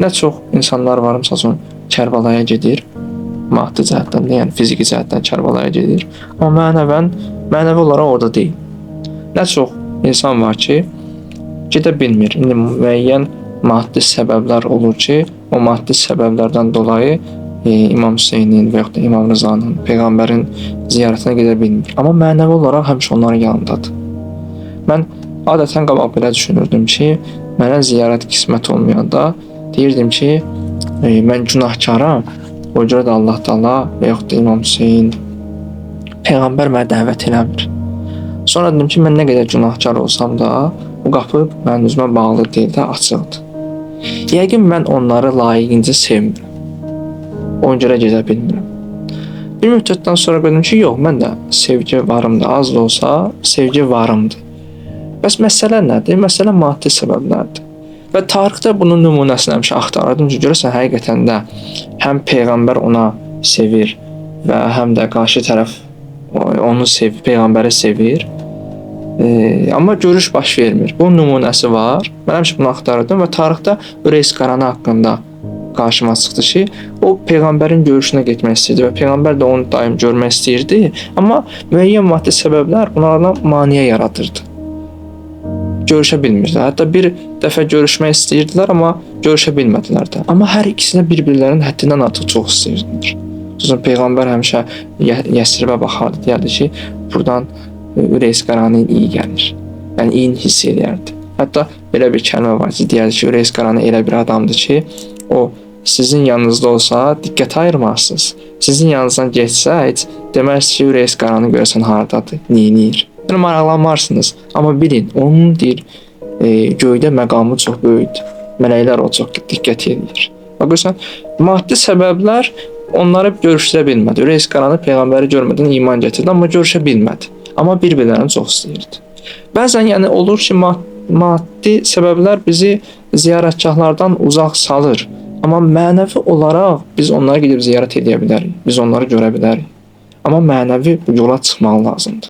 Nə çox insanlar var, məsəl üçün Kərbalaya gedir, maddi cəhətdən də, yəni fiziki cəhətdən Kərbalaya gedir, amma mənəvi olaraq orada deyil. Nə çox insan var ki, gedə bilmir. İndi müəyyən maddi səbəblər olur ki, o maddi səbəblərdən dolayı İmam Hüseynin və yaxud da İmam Rızanın, Peyğəmbərin ziyarətinə gedə bilmir. Amma mənəvi olaraq həmişə onların yanındadır. Mən adətən qabaq belə düşünürdüm ki, mənə ziyarət qismət olmayanda deyirdim ki, mən günahkaram, o görə də Allah Taala və yaxud da İmam Hüseyn, Peyğəmbər mənə dəvət eləmir. Sonra dedim ki, mən nə qədər günahkar olsam da, bu qapı mənim üzümə bağlı deyil də, açıqdır. Yəqin mən onları layiqincə sevmirəm. Ona görə gedə bilmirəm. Bir müddətdən sonra bildim ki, yox, mən də sevgi varımdır, az da olsa sevgi varımdır. Bəs məsələ nədir? Məsələ maddi səbəblərdir. Və tarixdə bunun nümunəsini həmişə axtarırdım ki, görəsən həqiqətən də həm Peyğəmbər ona sevir və həm də qarşı tərəf onu sevir, Peyğəmbəri sevir. Amma görüş baş vermir. Bunun nümunəsi var. Mən həmişə bunu axtarırdım və tarixdə Üveys Qarani haqqında qarşıma çıxdı ki, o Peyğəmbərin görüşünə getmək istəyirdi və Peyğəmbər də onu daim görmək istəyirdi. Amma müəyyən maddi səbəblər bunlardan maneə yaradırdı. Görüşə bilmirdilər. Hətta bir dəfə görüşmək istəyirdilər, amma görüşə bilmədilər də. Amma hər ikisi də bir-birlərinin həddindən artıq çox istəyirdilər. Xüsusən Peyğəmbər həmişə Yəsribə baxardı, deyərdi ki, buradan Üveys Qarani iyi gəlir. Yəni iyini hiss edərdi. Hətta belə bir kəlmə var ki, deyərdi ki, Üveys Qarani elə bir adamdır ki, o sizin yanınızda olsa diqqət ayırmazsınız. Sizin yanınızdan geçsə heç deməz ki, Üveys Qarani görəsən hardadır, neynir. Yəni maraqlanmarsınız, amma bilin, onun göydə məqamı çox böyükdür. Mələklər o çox diqqət edir. Baxırsan, maddi səbəblər onları görüşdə bilmədi. Üveys Qarani Peyğəmbəri görmədən iman gətirdi, amma görüşə bilmədi. Amma bir-birlərini çox istəyirdi. Bəzən yəni olur ki, maddi səbəblər bizi ziyarətgahlardan uzaq salır. Amma mənəvi olaraq biz onları gedib ziyarət edə bilərik. Biz onları görə bilərik. Amma mənəvi yola çıxmaq lazımdır.